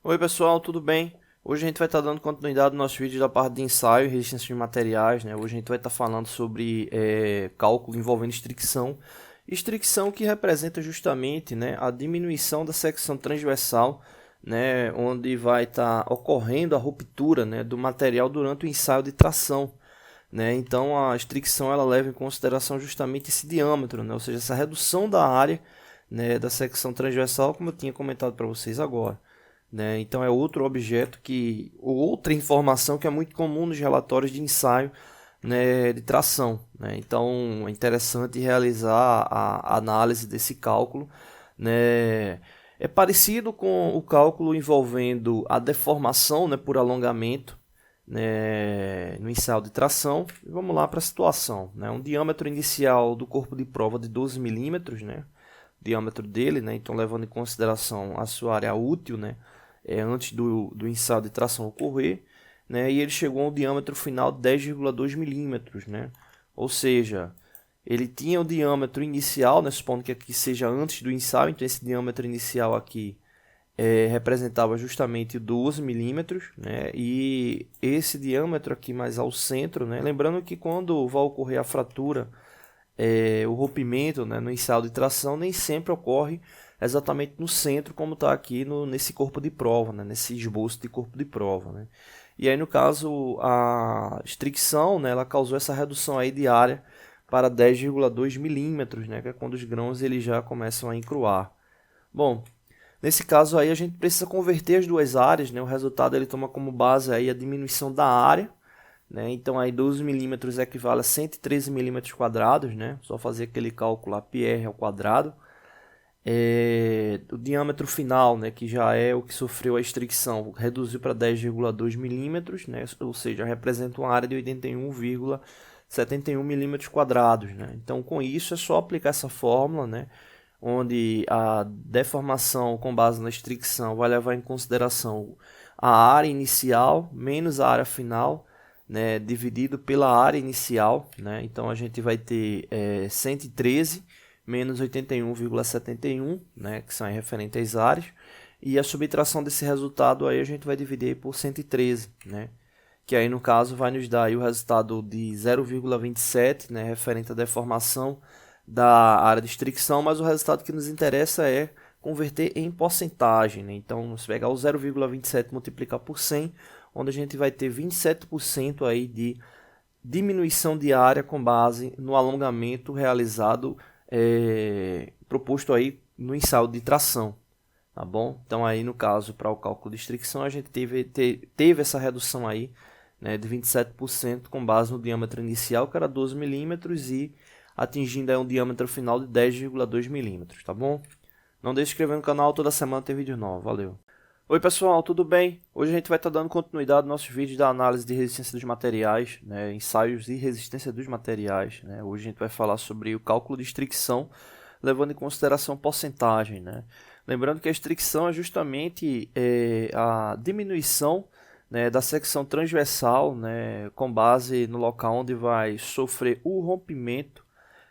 Oi pessoal, tudo bem? Hoje a gente vai estar dando continuidade no nosso vídeo da parte de ensaio e resistência de materiais, né? Hoje a gente vai estar falando sobre cálculo envolvendo estricção. Estricção que representa justamente, né, a diminuição da secção transversal, né, onde vai estar ocorrendo a ruptura, né, do material durante o ensaio de tração. Né? Então a estricção ela leva em consideração justamente esse diâmetro, né? Ou seja, essa redução da área, né, da secção transversal, como eu tinha comentado para vocês agora. Né? Então é outro objeto ou outra informação que é muito comum nos relatórios de ensaio, né, de tração. Né? Então é interessante realizar a análise desse cálculo. Né? É parecido com o cálculo envolvendo a deformação, né, por alongamento, né, no ensaio de tração. Vamos lá para a situação. Né? Um diâmetro inicial do corpo de prova de 12 milímetros, né? O diâmetro dele, né? Então levando em consideração a sua área útil, né? Antes do ensaio de tração ocorrer, né? E ele chegou a um diâmetro final de 10,2 milímetros, né? Ou seja, ele tinha o diâmetro inicial, né? Supondo que aqui seja antes do ensaio, então esse diâmetro inicial aqui representava justamente 12 milímetros, né? E esse diâmetro aqui mais ao centro, né? Lembrando que quando vai ocorrer a fratura, o rompimento, né, no ensaio de tração nem sempre ocorre exatamente no centro, como está aqui nesse corpo de prova, né, nesse esboço de corpo de prova. Né? E aí, no caso, a estricção, né, ela causou essa redução aí de área para 10,2 milímetros, né, que é quando os grãos eles já começam a encruar. Bom, nesse caso aí a gente precisa converter as duas áreas, né, o resultado ele toma como base aí a diminuição da área, né? Então aí 12 milímetros equivale a 113 milímetros quadrados, né? Só fazer aquele cálculo lá, πr ao quadrado. O diâmetro final, né, que já é o que sofreu a estricção, reduziu para 10,2 milímetros, né? Ou seja, representa uma área de 81,71 milímetros quadrados. Né? Então com isso é só aplicar essa fórmula, né? Onde a deformação com base na estricção vai levar em consideração a área inicial menos a área final, né, dividido pela área inicial, né? Então a gente vai ter 113 menos 81,71, né, que são referentes às áreas, e a subtração desse resultado aí a gente vai dividir por 113, né, que aí no caso vai nos dar aí o resultado de 0,27, né, referente à deformação da área de estricção, mas o resultado que nos interessa é converter em porcentagem, né? Então, se pegar o 0,27 e multiplicar por 100, onde a gente vai ter 27% aí de diminuição de área com base no alongamento realizado, proposto aí no ensaio de tração, tá bom? Então aí no caso para o cálculo de estricção a gente teve essa redução aí, né, de 27% com base no diâmetro inicial que era 12 milímetros e atingindo aí um diâmetro final de 10,2 milímetros, tá bom? Não deixe de se inscrever no canal, toda semana tem vídeo novo, valeu! Oi pessoal, tudo bem? Hoje a gente vai estar dando continuidade aos nossos vídeos da análise de resistência dos materiais, né, ensaios e resistência dos materiais. Né? Hoje a gente vai falar sobre o cálculo de estricção, levando em consideração porcentagem. Né? Lembrando que a estricção é justamente a diminuição, né, da secção transversal, né, com base no local onde vai sofrer o rompimento,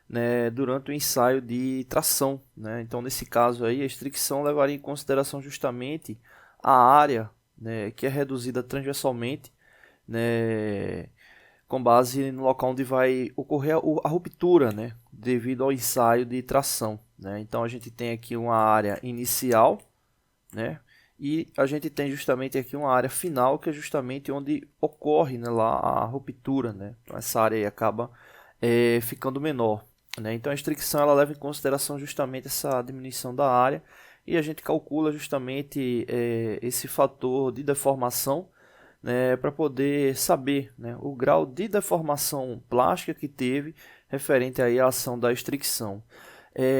né, durante o ensaio de tração. Né? Então nesse caso aí a estricção levaria em consideração justamente a área, né, que é reduzida transversalmente, né, com base no local onde vai ocorrer a ruptura, né, devido ao ensaio de tração. Né? Então a gente tem aqui uma área inicial, né, e a gente tem justamente aqui uma área final, que é justamente onde ocorre, né, lá a ruptura. Né? Então essa área aí acaba ficando menor. Né? Então a estricção ela leva em consideração justamente essa diminuição da área, e a gente calcula justamente esse fator de deformação, né, para poder saber, né, o grau de deformação plástica que teve referente aí à ação da estricção.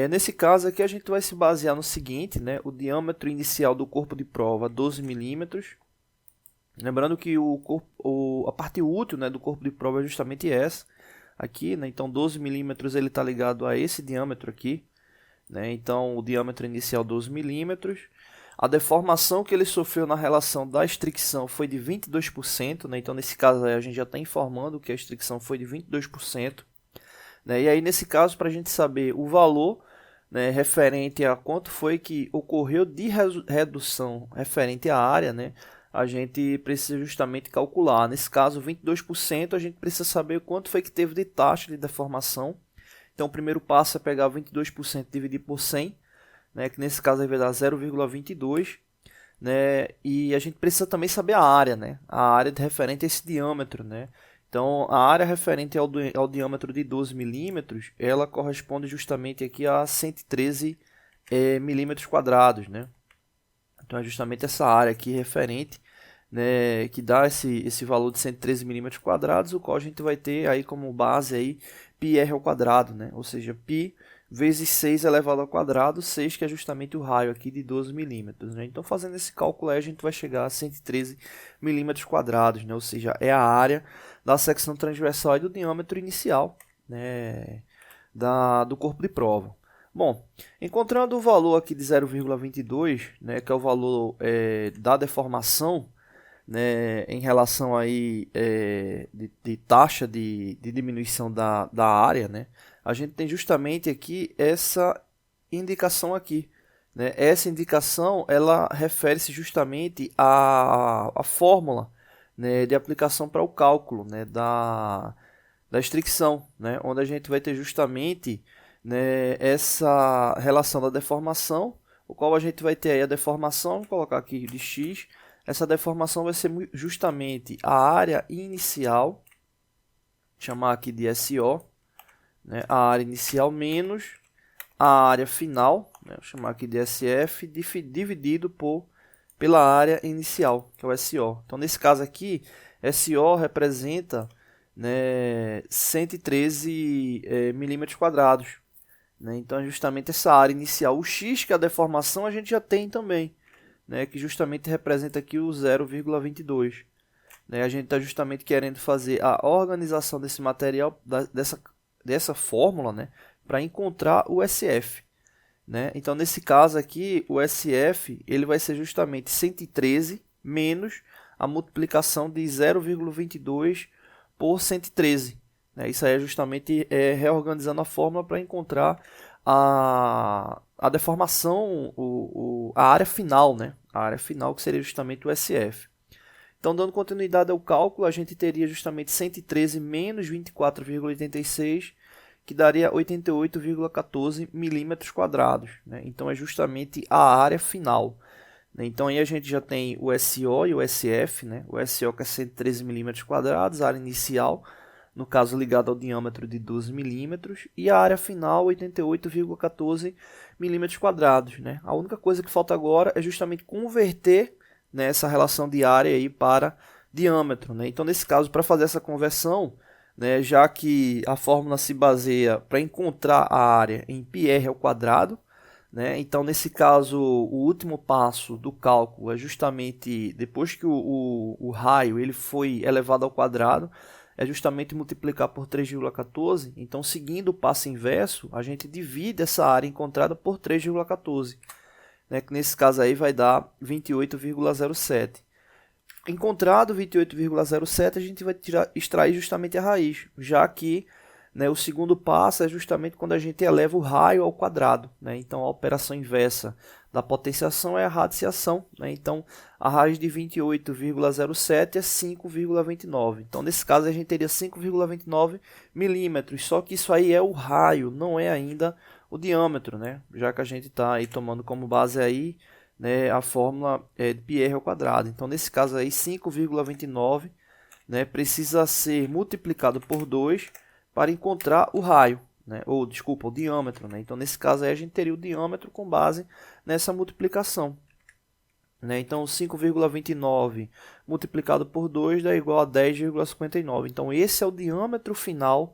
Nesse caso aqui a gente vai se basear no seguinte, né, o diâmetro inicial do corpo de prova 12 milímetros. Lembrando que a parte útil, né, do corpo de prova é justamente essa aqui, né? Então 12 milímetros ele está ligado a esse diâmetro aqui. Né? Então o diâmetro inicial 12 milímetros. A deformação que ele sofreu na relação da estricção foi de 22%. Né? Então nesse caso aí, a gente já está informando que a estricção foi de 22%. Né? E aí nesse caso, para a gente saber o valor, né, referente a quanto foi que ocorreu de redução referente à área, né, a gente precisa justamente calcular. Nesse caso, 22%, a gente precisa saber quanto foi que teve de taxa de deformação. Então, o primeiro passo é pegar 22% e dividir por 100, né, que nesse caso vai dar 0,22. Né, e a gente precisa também saber a área, né, a área referente a esse diâmetro, né. Então, a área referente ao diâmetro de 12 milímetros, ela corresponde justamente aqui a 113 milímetros quadrados, né. Então, é justamente essa área aqui referente, né, que dá esse valor de 113 milímetros quadrados, o qual a gente vai ter aí como base aí πr ao quadrado, né, ou seja, π vezes 6 elevado ao quadrado, 6 que é justamente o raio aqui de 12 milímetros. Né? Então, fazendo esse cálculo aí, a gente vai chegar a 113 milímetros quadrados, né? Ou seja, é a área da secção transversal e do diâmetro inicial, né, do corpo de prova. Bom, encontrando o valor aqui de 0,22, né, que é o valor da deformação, né, em relação aí, de taxa de diminuição da área, né, a gente tem justamente aqui essa indicação aqui. Né? Essa indicação ela refere-se justamente à fórmula, né, de aplicação para o cálculo, né, da estricção, né, onde a gente vai ter justamente, né, essa relação da deformação, o qual a gente vai ter aí a deformação, vou colocar aqui de x. Essa deformação vai ser justamente a área inicial, chamar aqui de SO, né, a área inicial menos a área final, né, vou chamar aqui de SF, dividido pela área inicial, que é o SO. Então, nesse caso aqui, SO representa, né, 113 milímetros quadrados. Né, então, é justamente essa área inicial. O X, que é a deformação, a gente já tem também, né, que justamente representa aqui o 0,22. Né, a gente está justamente querendo fazer a organização desse material, dessa fórmula, né, para encontrar o SF. Né? Então, nesse caso aqui, o SF ele vai ser justamente 113 menos a multiplicação de 0,22 por 113. Né? Isso aí é justamente reorganizando a fórmula para encontrar a deformação, a área final, né? A área final que seria justamente o SF. Então, dando continuidade ao cálculo, a gente teria justamente 113 menos 24,86, que daria 88,14 milímetros quadrados. Né? Então, é justamente a área final. Né? Então, aí a gente já tem o SO e o SF. Né? O SO que é 113 milímetros quadrados, a área inicial, no caso ligada ao diâmetro de 12 milímetros, e a área final, 88,14 milímetros quadrados. Né? A única coisa que falta agora é justamente converter, né, essa relação de área aí para diâmetro. Né? Então, nesse caso, para fazer essa conversão, né, já que a fórmula se baseia para encontrar a área em πr ao quadrado, né, então nesse caso o último passo do cálculo é justamente depois que o raio ele foi elevado ao quadrado, é justamente multiplicar por 3,14. Então, seguindo o passo inverso, a gente divide essa área encontrada por 3,14, né, que nesse caso aí vai dar 28,07. Encontrado 28,07, a gente vai extrair justamente a raiz, já que, né, o segundo passo é justamente quando a gente eleva o raio ao quadrado. Né? Então, a operação inversa da potenciação é a radiciação. Né? Então, a raiz de 28,07 é 5,29. Então, nesse caso, a gente teria 5,29 milímetros. Só que isso aí é o raio, não é ainda o diâmetro, né? Já que a gente está aí tomando como base aí, né, a fórmula de πr ao quadrado. Então, nesse caso aí, 5,29, né, precisa ser multiplicado por 2 para encontrar o raio, né, ou, desculpa, o diâmetro. Né? Então, nesse caso aí, a gente teria o diâmetro com base nessa multiplicação. Né? Então, 5,29 multiplicado por 2 dá igual a 10,59. Então, esse é o diâmetro final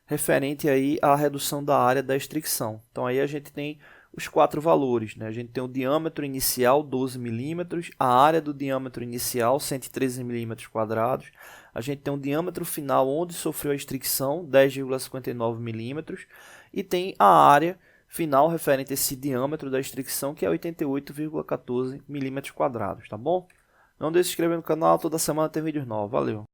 referente aí à redução da área da estricção. Então, aí a gente tem os 4 valores. Né? A gente tem o diâmetro inicial, 12 milímetros, a área do diâmetro inicial, 113 milímetros quadrados. A gente tem o diâmetro final, onde sofreu a estricção, 10,59 milímetros. E tem a área final referente a esse diâmetro da estricção, que é 88,14 milímetros quadrados. Tá bom? Não deixe de se inscrever no canal, toda semana tem vídeos novos. Valeu!